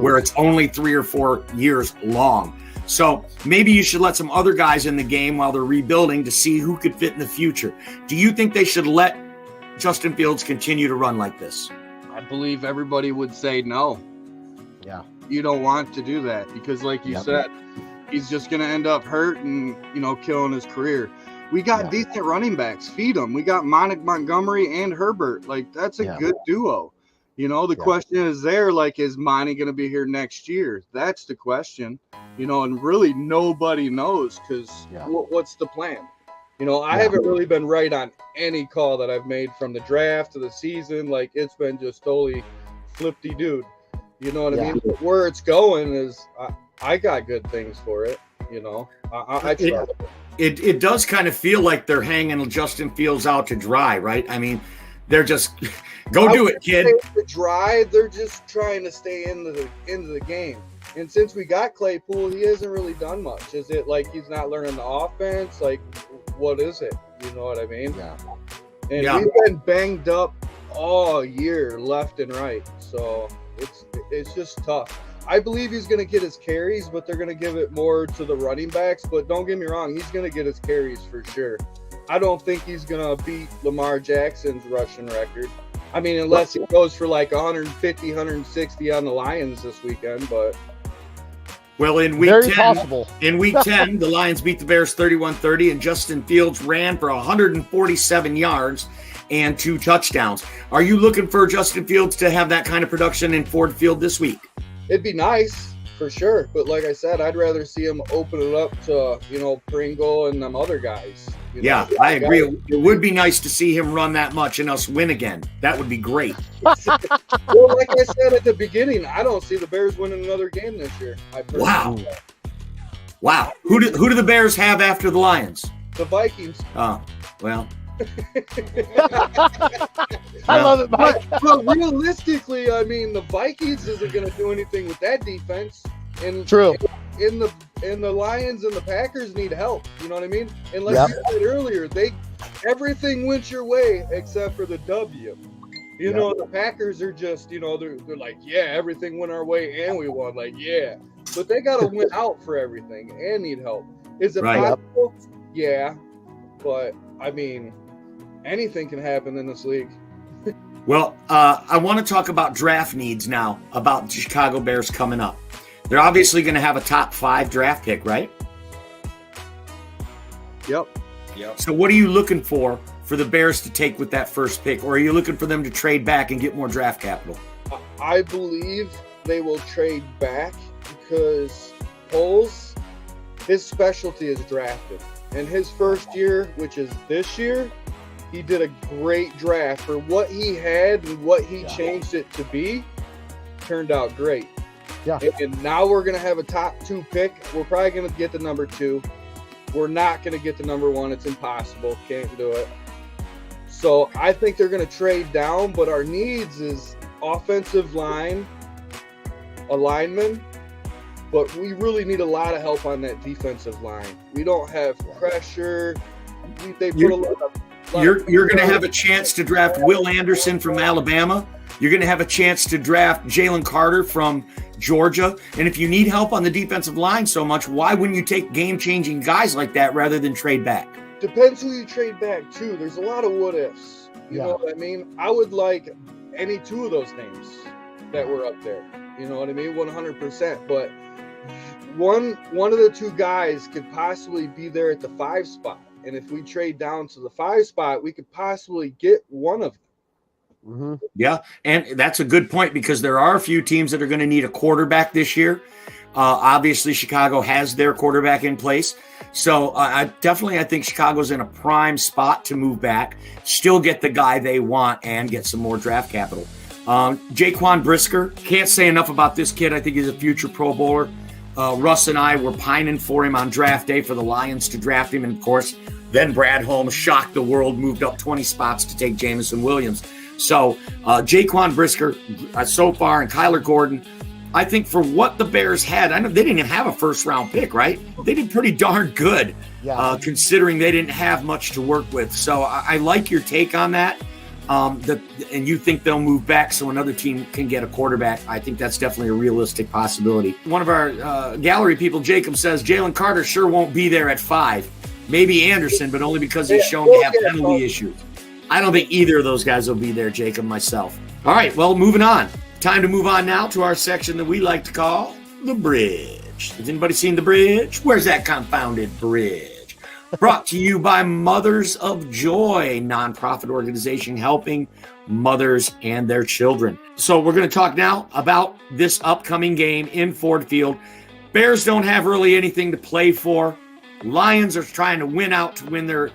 where it's only 3 or 4 years long. So maybe you should let some other guys in the game while they're rebuilding to see who could fit in the future. Do you think they should let Justin Fields continue to run like this? I believe everybody would say no. Yeah. You don't want to do that because, like you said, he's just going to end up hurt and, killing his career. We got decent running backs. Feed them. We got Montgomery and Herbert. Like, that's a good duo. The question is is Monty going to be here next year? That's the question, and really nobody knows because what's the plan? I haven't really been right on any call that I've made from the draft to the season. Like, it's been just totally flippy dude. You know what I mean? But where it's going is I got good things for it. I try. It does kind of feel like they're hanging Justin Fields out to dry, right? I mean, they're just do it, kid. To dry, they're just trying to stay into the game. And since we got Claypool, he hasn't really done much. Is it like he's not learning the offense? Like, what is it? You know what I mean? Yeah. And we've been banged up all year, left and right. So it's just tough. I believe he's going to get his carries, but they're going to give it more to the running backs. But don't get me wrong, he's going to get his carries for sure. I don't think he's going to beat Lamar Jackson's rushing record. I mean, unless he goes for like 150, 160 on the Lions this weekend. But well, in week 10, the Lions beat the Bears 31-30, and Justin Fields ran for 147 yards and 2 touchdowns. Are you looking for Justin Fields to have that kind of production in Ford Field this week? It'd be nice for sure. But like I said, I'd rather see him open it up to, Pringle and them other guys. I agree. It would be nice to see him run that much and us win again. That would be great. Well, like I said at the beginning, I don't see the Bears winning another game this year. Wow. Who do the Bears have after the Lions? The Vikings. Oh, well. I love it, Mike. But realistically, I mean, the Vikings isn't going to do anything with that defense. And True. And the Lions and the Packers need help. You know what I mean? And like you said earlier, everything went your way except for the W. You know, the Packers are just, you know, they're like, yeah, everything went our way and we won. Like, yeah. But they got to win out for everything and need help. Is it possible? Yeah. But, I mean, anything can happen in this league. Well, I want to talk about draft needs now, about the Chicago Bears coming up. They're obviously going to have a top 5 draft pick, right? Yep. So what are you looking for the Bears to take with that first pick? Or are you looking for them to trade back and get more draft capital? I believe they will trade back because Poles, his specialty is drafted. And his first year, which is this year, he did a great draft for what he had and what he changed it to be. Turned out great. Yeah. And now we're going to have a top 2 pick. We're probably going to get the number 2. We're not going to get the number 1. It's impossible. Can't do it. So I think they're going to trade down, but our needs is offensive line, a lineman, but we really need a lot of help on that defensive line. We don't have pressure. You're going to have a chance to draft Will Anderson from Alabama. You're going to have a chance to draft Jalen Carter from Georgia. And if you need help on the defensive line so much, why wouldn't you take game-changing guys like that rather than trade back? Depends who you trade back to. There's a lot of what ifs. You know what I mean? I would like any 2 of those names that were up there. You know what I mean? 100%. But one of the 2 guys could possibly be there at the 5 spot. And if we trade down to the 5 spot, we could possibly get one of them. Mm-hmm. Yeah, and that's a good point because there are a few teams that are going to need a quarterback this year. Obviously, Chicago has their quarterback in place. So I think Chicago's in a prime spot to move back, still get the guy they want, and get some more draft capital. Jaquan Brisker, can't say enough about this kid. I think he's a future Pro Bowler. Russ and I were pining for him on draft day for the Lions to draft him. And, of course, then Brad Holmes shocked the world, moved up 20 spots to take Jameson Williams. So Jaquan Brisker so far and Kyler Gordon, I think for what the Bears had, I know they didn't even have a first-round pick, right? They did pretty darn good considering they didn't have much to work with. So I like your take on that. And you think they'll move back so another team can get a quarterback. I think that's definitely a realistic possibility. One of our gallery people, Jacob, says Jalen Carter sure won't be there at 5. Maybe Anderson, but only because he's shown to have penalty issues. I don't think either of those guys will be there, Jacob, myself. All right, well, moving on. Time to move on now to our section that we like to call The Bridge. Has anybody seen The Bridge? Where's that confounded bridge? Brought to you by Mothers of Joy, nonprofit organization helping mothers and their children. So we're going to talk now about this upcoming game in Ford Field. Bears don't have really anything to play for. Lions are trying to win out to win their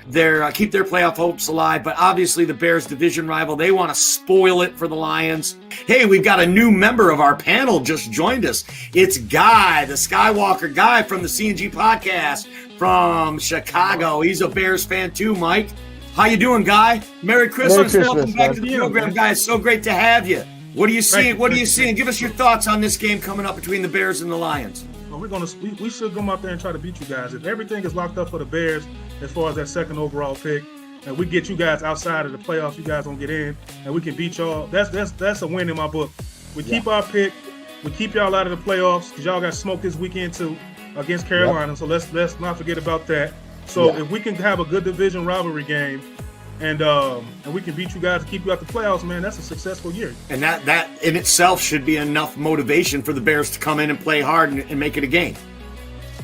keep their playoff hopes alive, but obviously the Bears division rival, they want to spoil it for the Lions. Hey, we've got a new member of our panel just joined us. It's Guy, the Skywalker Guy from the C&G podcast from Chicago. He's a Bears fan too, Mike. How you doing, Guy? Merry Christmas. Welcome back to the program, guys. So great to have you. What are you seeing? What are you seeing? Give us your thoughts on this game coming up between the Bears and the Lions. We should go out there and try to beat you guys. If everything is locked up for the Bears as far as that second overall pick, and we get you guys outside of the playoffs, you guys don't get in, and we can beat y'all. That's a win in my book. We keep our pick. We keep y'all out of the playoffs because y'all got smoked this weekend too against Carolina. So let's not forget about that. So if we can have a good division rivalry game, and we can beat you guys to keep you out the playoffs, man, that's a successful year. And that in itself should be enough motivation for the Bears to come in and play hard and make it a game.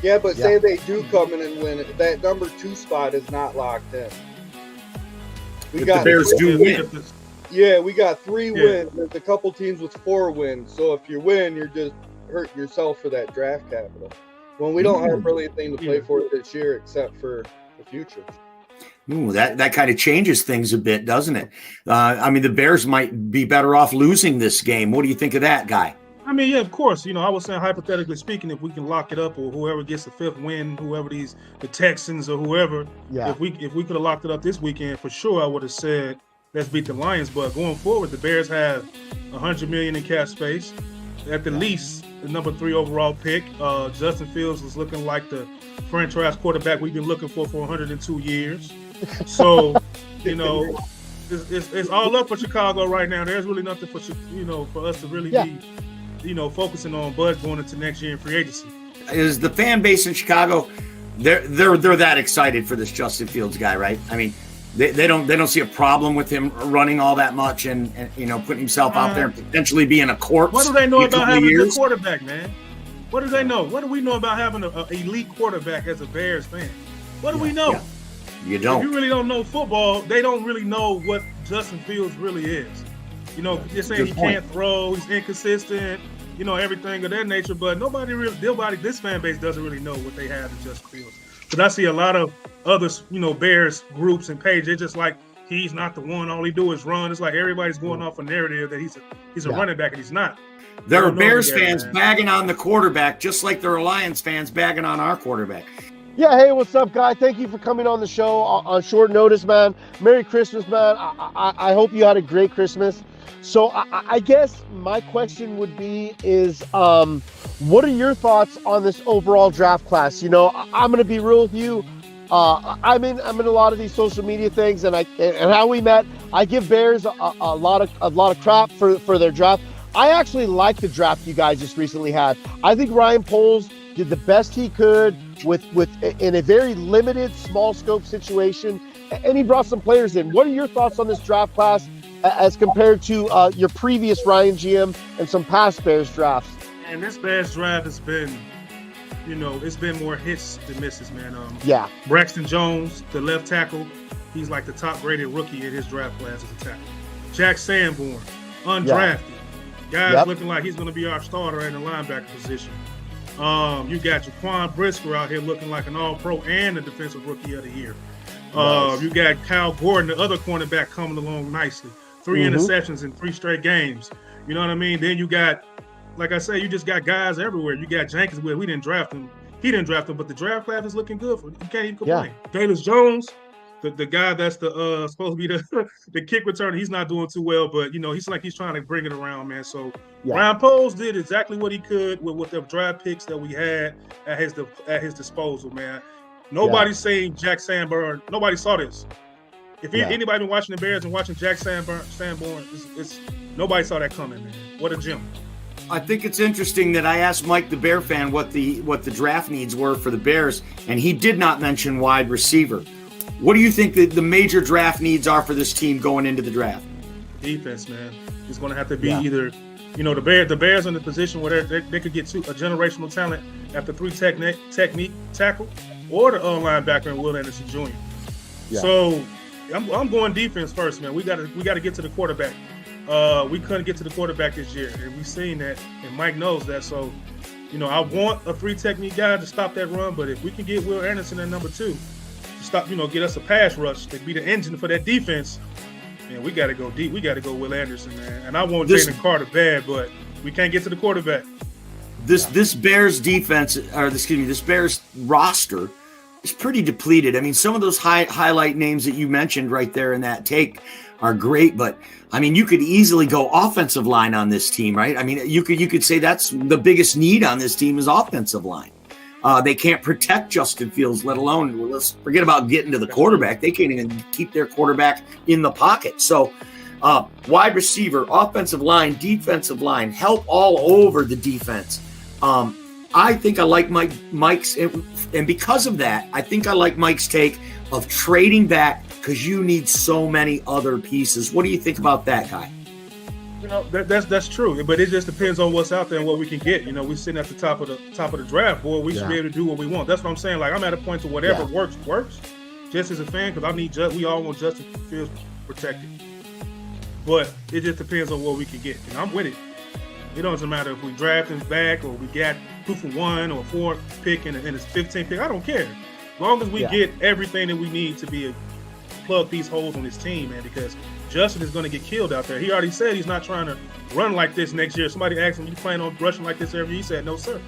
Yeah, but say they do come in and win, that number 2 spot is not locked in. The Bears do win. Yeah, we got 3 wins. There's a couple teams with 4 wins. So if you win, you're just hurting yourself for that draft capital. When we don't have really anything to play for this year except for the future. Ooh, that kind of changes things a bit, doesn't it? The Bears might be better off losing this game. What do you think of that, Guy? I mean, yeah, of course. I was saying hypothetically speaking, if we can lock it up, or whoever gets the 5th win, whoever the Texans or whoever, if we could have locked it up this weekend, for sure, I would have said let's beat the Lions. But going forward, the Bears have $100 million in cap space, at the least the number 3 overall pick. Justin Fields is looking like the franchise quarterback we've been looking for 102 years. So, it's all up for Chicago right now. There's really nothing for us to really be focusing on Bud going into next year in free agency. Is the fan base in Chicago, they're that excited for this Justin Fields guy, right? I mean, they don't see a problem with him running all that much and putting himself out there and potentially being a corpse. What do they know about having a good quarterback, man? What do they know? What do we know about having an elite quarterback as a Bears fan? What do we know? Yeah. You don't. If you really don't know football, they don't really know what Justin Fields really is. They're saying he can't throw, he's inconsistent, everything of that nature. But this fan base doesn't really know what they have in Justin Fields. Because I see a lot of other, Bears groups and pages. They're just like, he's not the one. All he do is run. It's like everybody's going off a narrative that he's a running back, and he's not. There are Bears fans bagging on the quarterback, just like there are Lions fans bagging on our quarterback. Yeah, hey, what's up, guy? Thank you for coming on the show on short notice, man. Merry Christmas, man. I hope you had a great Christmas. So I guess my question would be is, what are your thoughts on this overall draft class? I'm going to be real with you. I'm in a lot of these social media things, and how we met. I give Bears a lot of crap for their draft. I actually like the draft you guys just recently had. I think Ryan Poles did the best he could in a very limited, small scope situation, and he brought some players in. What are your thoughts on this draft class as compared to your previous Ryan GM and some past Bears drafts? And this Bears draft has been, it's been more hits than misses, man. Braxton Jones, the left tackle, he's like the top graded rookie in his draft class as a tackle. Jack Sanborn, undrafted. Guy's looking like he's going to be our starter at the linebacker position. You got Jaquan Brisker out here looking like an all-pro and a defensive rookie of the year. Nice. You got Kyle Gordon, the other cornerback, coming along nicely. 3 interceptions in 3 straight games. You know what I mean? Then you got, like I said, you just got guys everywhere. You got Jenkins, we didn't draft him. He didn't draft him, but the draft class is looking good for him. You can't even complain. Galus Jones, the guy that's the supposed to be the kick returner, he's not doing too well, but he's like he's trying to bring it around, man. So Ryan Poles did exactly what he could with the draft picks that we had at his disposal, man. Nobody's saying Jack Sanborn. Nobody saw this. If anybody been watching the Bears and watching Jack Sanborn, it's nobody saw that coming, man. What a gem. I think it's interesting that I asked Mike, the Bear fan, what the draft needs were for the Bears, and he did not mention wide receiver. What do you think the major draft needs are for this team going into the draft? Defense, man. It's going to have to be either, the Bears in the position where they could get a generational talent at the 3 technique tackle or the linebacker in Will Anderson Jr. Yeah. So I'm going defense first, man. We got to get to the quarterback. We couldn't get to the quarterback this year, and we've seen that, and Mike knows that. So, I want a 3 technique guy to stop that run, but if we can get Will Anderson at number 2, stop, get us a pass rush to be the engine for that defense, man, we got to go deep. We got to go Will Anderson, man. And I want Jalen Carter bad, but we can't get to the quarterback. This Bears defense, this Bears roster is pretty depleted. I mean, some of those highlight names that you mentioned right there in that take are great, but I mean, you could easily go offensive line on this team, right? I mean, you could say that's the biggest need on this team is offensive line. They can't protect Justin Fields, let alone, let's forget about getting to the quarterback. They can't even keep their quarterback in the pocket. So wide receiver, offensive line, defensive line, help all over the defense. I think I like Mike's, and because of that, I think I like Mike's take of trading back because you need so many other pieces. What do you think about that, guy? That's true, but it just depends on what's out there and what we can get. We're sitting at the top of the draft, boy. We should be able to do what we want. That's what I'm saying. Like, I'm at a point to whatever works. Just as a fan, because we all want Justin Fields protected. But it just depends on what we can get, and I'm with it. It doesn't matter if we draft him back or we got 2 for 1 or 4 pick and it's 15 pick. I don't care, as long as we get everything that we need to plug these holes on this team, man. Because Justin is going to get killed out there. He already said he's not trying to run like this next year. Somebody asked him, you plan on rushing like this every year? He said, no, sir.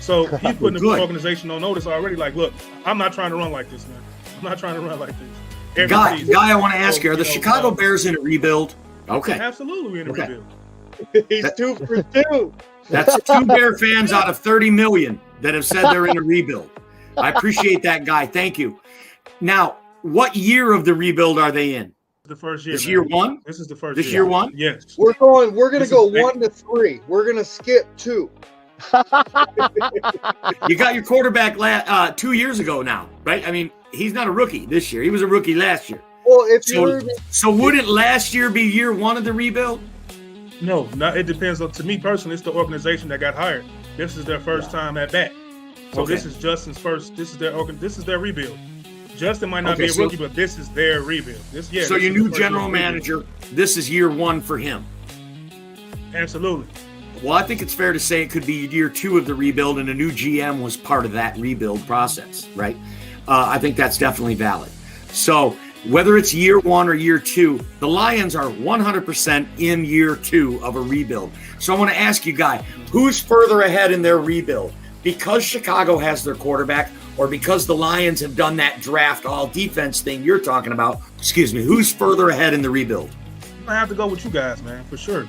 So he's putting the organization on notice already. Like, look, I'm not trying to run like this, man. I'm not trying to run like this. Guy, I want to ask you, are the Chicago Bears in a rebuild? Okay. Absolutely, we're in a rebuild. He's 2 for 2. That's 2 Bear fans out of 30 million that have said they're in a rebuild. I appreciate that, Guy. Thank you. Now, what year of the rebuild are they in? The first year. This year one? This is the first this year one? Yes. We're going to go 1 to 3. We're going to skip 2. You got your quarterback 2 years ago now, right? I mean, he's not a rookie this year. He was a rookie last year. Well, so wouldn't last year be year one of the rebuild? No, it depends on. To me personally, it's the organization that got hired. This is their first time at bat. So this is Justin's first. This is their rebuild. Justin might not be a rookie, but this is their rebuild. So your new general manager, this is year one for him. Absolutely. Well, I think it's fair to say it could be year 2 of the rebuild, and a new GM was part of that rebuild process, right? I think that's definitely valid. So whether it's year 1 or year 2, the Lions are 100% in year 2 of a rebuild. So I want to ask you, Guy, who's further ahead in their rebuild? Because Chicago has their quarterback, or because the Lions have done that draft all defense thing you're talking about? Excuse me, who's further ahead in the rebuild? I have to go with you guys, man, for sure.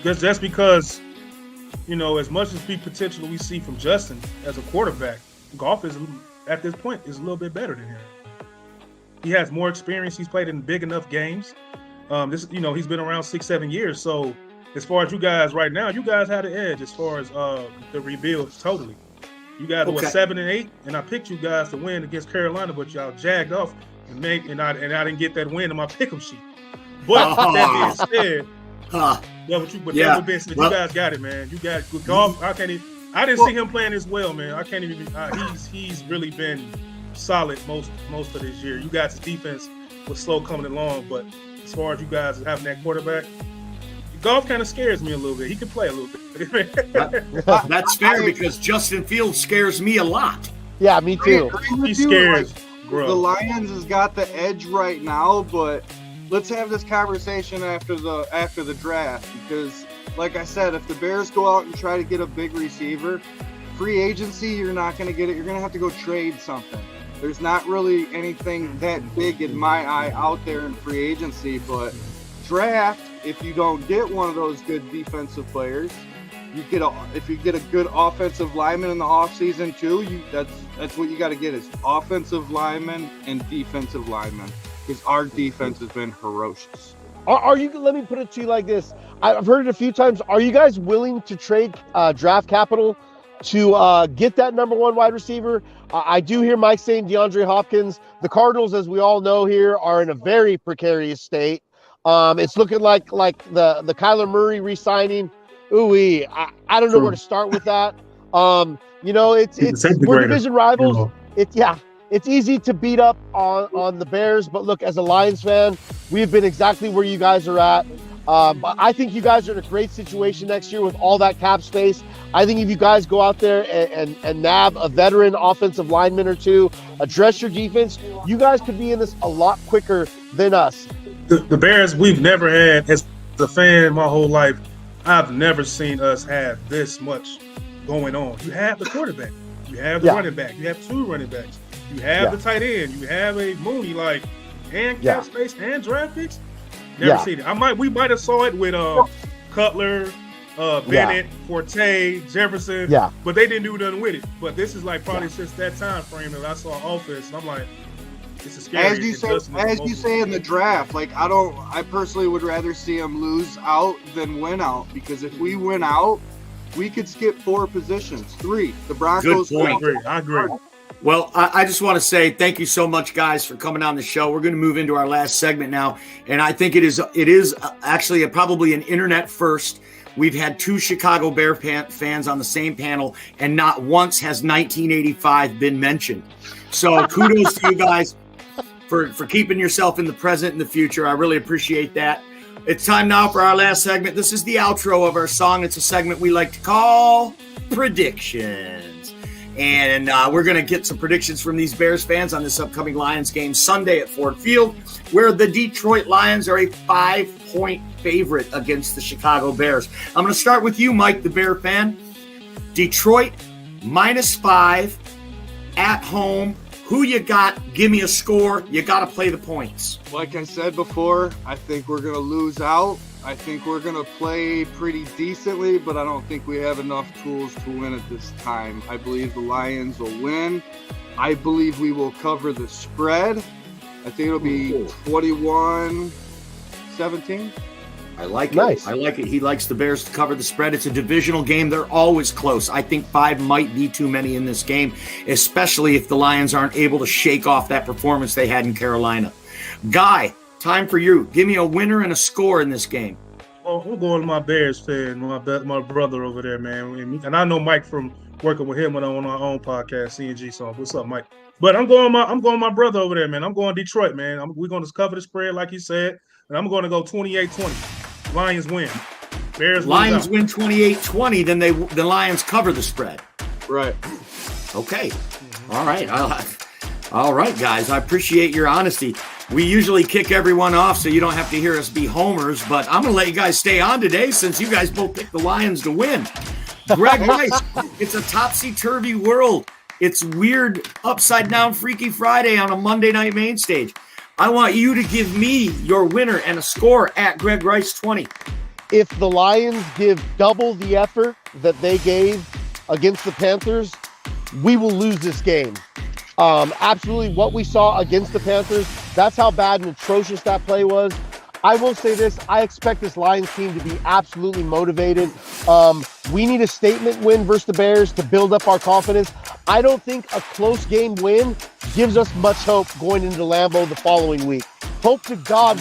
That's because, as much as potential we see from Justin as a quarterback, Goff is at this point is a little bit better than him. He has more experience. He's played in big enough games. He's been around 6-7 years. So as far as you guys right now, you guys had the edge as far as the rebuild totally. You guys were 7-8, and I picked you guys to win against Carolina, but y'all jagged off and I didn't get that win in my pick'em sheet. But that being said, you guys got it, man. You got good golf. I didn't see him playing as well, man. I can't even. He's really been solid most of this year. You guys' defense was slow coming along, but as far as you guys having that quarterback, Golf kind of scares me a little bit. He can play a little bit. That's fair because Justin Fields scares me a lot. Yeah, me too. He scares, bro. The Lions has got the edge right now, but let's have this conversation after the draft because, like I said, if the Bears go out and try to get a big receiver, free agency, you're not going to get it. You're going to have to go trade something. There's not really anything that big in my eye out there in free agency, but draft, if you don't get one of those good defensive players, if you get a good offensive lineman in the offseason too, that's what you got to get is offensive lineman and defensive lineman because our defense has been ferocious. Are you? Let me put it to you like this. I've heard it a few times. Are you guys willing to trade draft capital to get that number one wide receiver? I do hear Mike saying DeAndre Hopkins. The Cardinals, as we all know here, are in a very precarious state. It's looking like the Kyler Murray re-signing. Ooh-wee. I don't know where to start with that. We're division rivals. It's easy to beat up on the Bears, but look, as a Lions fan, we've been exactly where you guys are at. But I think you guys are in a great situation next year with all that cap space. I think if you guys go out there and nab a veteran offensive lineman or two, address your defense, you guys could be in this a lot quicker than us. The Bears, we've never had, as a fan my whole life, I've never seen us have this much going on. You have the quarterback. You have the running back. You have two running backs. You have the tight end. You have a Mooney, and cap space and draft picks. Never seen it. We might have saw it with Cutler, Bennett, Forte, Jefferson, but they didn't do nothing with it. But this is probably since that time frame that I saw offense, and I'm like, this is scary. As you say in the draft, I personally would rather see them lose out than win out because if we win out, we could skip 4 positions, 3. The Broncos. Good point. I agree. Well, I just want to say thank you so much, guys, for coming on the show. We're going to move into our last segment now, and I think it is actually probably an internet first. We've had 2 Chicago Bear fans on the same panel, and not once has 1985 been mentioned. So kudos to you guys for keeping yourself in the present and the future. I really appreciate that. It's time now for our last segment. This is the outro of our song. It's a segment we like to call Predictions. And we're going to get some predictions from these Bears fans on this upcoming Lions game Sunday at Ford Field, where the Detroit Lions are a 5-point favorite against the Chicago Bears. I'm going to start with you, Mike, the Bear fan. Detroit -5 at home. Who you got? Give me a score. You got to play the points. Like I said before, I think we're going to lose out. I think we're going to play pretty decently, but I don't think we have enough tools to win at this time. I believe the Lions will win. I believe we will cover the spread. I think it'll be 21-17. I like Nice. it. I like it. He likes the Bears to cover the spread. It's a divisional game. They're always close. I think 5 might be too many in this game, especially if the Lions aren't able to shake off that performance they had in Carolina. Guy, time for you. Give me a winner and a score in this game. Oh, I'm going to my Bears fan, my brother over there, man. And I know Mike from working with him on our own podcast, CNG Song. What's up, Mike? But I'm going my brother over there, man. I'm going Detroit, man. We're going to cover the spread, like you said, and I'm going to go 28-20. Lions win. Bears Lions win 28-20, then the Lions cover the spread. Right. Okay. All right. All right, guys. I appreciate your honesty. We usually kick everyone off so you don't have to hear us be homers, but I'm going to let you guys stay on today since you guys both picked the Lions to win. Gregg Rice, it's a topsy-turvy world. It's weird, upside-down Freaky Friday on a Monday night main stage. I want you to give me your winner and a score at Gregg Rice 20. If the Lions give double the effort that they gave against the Panthers, we will lose this game. Absolutely what we saw against the Panthers, that's how bad and atrocious that play was. I will say this, I expect this Lions team to be absolutely motivated. We need a statement win versus the Bears to build up our confidence. I don't think a close game win gives us much hope going into Lambeau the following week. Hope to God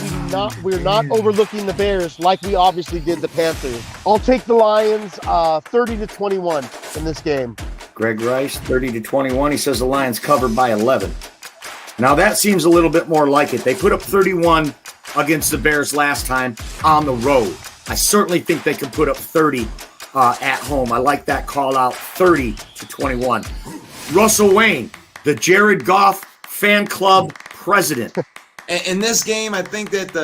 we're not overlooking the Bears like we obviously did the Panthers. I'll take the Lions 30-21 in this game. Gregg Rice, 30-21. He says the Lions covered by 11. Now that seems a little bit more like it. They put up 31 against the Bears last time on the road. I certainly think they can put up 30 at home. I like that call out, 30-21. Russell Wayne, the Jared Goff fan club president. In this game, I think that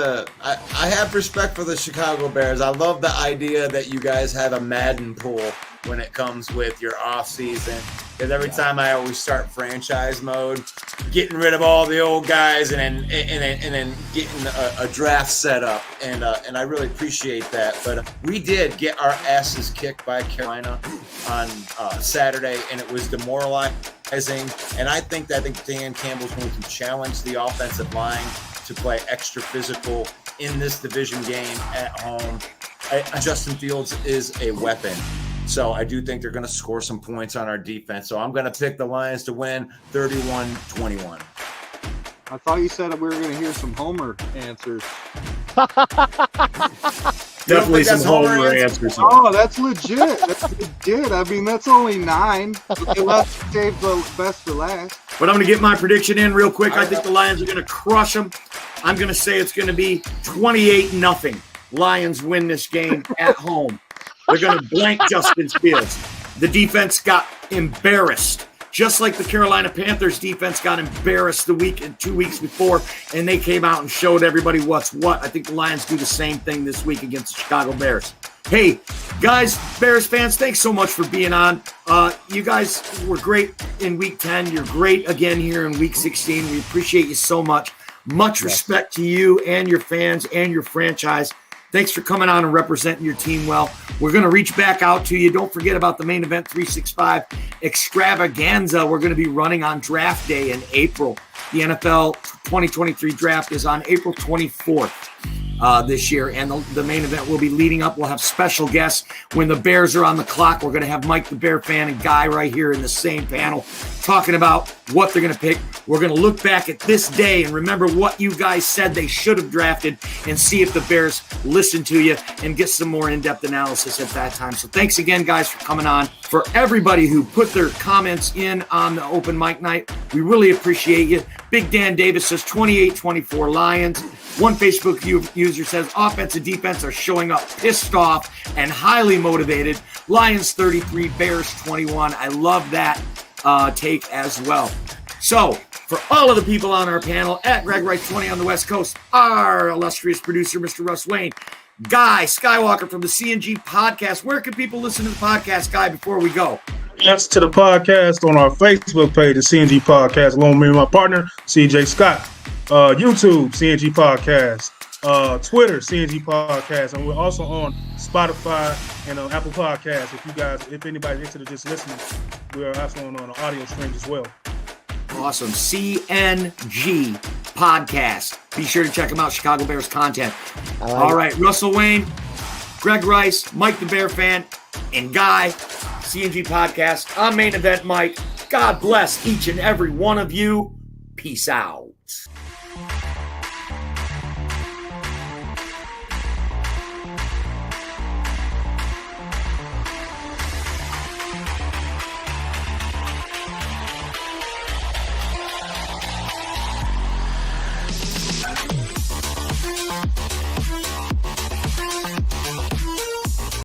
I have respect for the Chicago Bears. I love the idea that you guys have a Madden pool when it comes with your off season. Because every time I always start franchise mode, getting rid of all the old guys and then getting a draft set up, and I really appreciate that. But we did get our asses kicked by Carolina on Saturday, and it was demoralizing. And I think Dan Campbell's going to challenge the offensive line to play extra physical in this division game at home. Justin Fields is a weapon. So I do think they're going to score some points on our defense. So I'm going to pick the Lions to win 31-21. I thought you said we were going to hear some homer answers. Definitely some homer answers. Oh, that's legit. That's legit. I mean, that's only 9. Let's save the best for last. But I'm going to get my prediction in real quick. I think the Lions are going to crush them. I'm going to say it's going to be 28-0. Lions win this game at home. They're going to blank Justin Fields. The defense got embarrassed, just like the Carolina Panthers defense got embarrassed 2 weeks before, and they came out and showed everybody what's what. I think the Lions do the same thing this week against the Chicago Bears. Hey, guys, Bears fans, thanks so much for being on. You guys were great in Week 10. You're great again here in Week 16. We appreciate you so much. Much respect to you and your fans and your franchise. Thanks for coming on and representing your team well. We're going to reach back out to you. Don't forget about the Main Event 365 extravaganza we're going to be running on draft day in April. The NFL 2023 draft is on April 24th this year, and the main event will be leading up. We'll have special guests when the Bears are on the clock. We're going to have Mike the Bear fan and Guy right here in the same panel talking about what they're going to pick. We're going to look back at this day and remember what you guys said they should have drafted and see if the Bears listen to you and get some more in-depth analysis at that time. So thanks again, guys, for coming on. For everybody who put their comments in on the open mic night, we really appreciate you. Big Dan Davis says 28-24 Lions. One Facebook user says offense and defense are showing up pissed off and highly motivated. Lions 33, Bears 21. I love that. take as well. So, for all of the people on our panel, at Gregg Rice 20 on the West Coast, our illustrious producer, Mr. Russ Wayne, Guy Skywalker from the CNG Podcast. Where can people listen to the podcast, Guy, before we go? Yes, to the podcast on our Facebook page, the CNG Podcast, along with me and my partner, CJ Scott. YouTube, CNG Podcast. Twitter, CNG Podcast. And we're also on Spotify and on Apple Podcasts. If anybody's interested in just listening, we are also on an audio stream as well. Awesome. CNG Podcast. Be sure to check them out. Chicago Bears content. All right. Russell Wayne, Gregg Rice, Mike the Bear Fan, and Guy, CNG Podcast. I'm Main Event Mike. God bless each and every one of you. Peace out.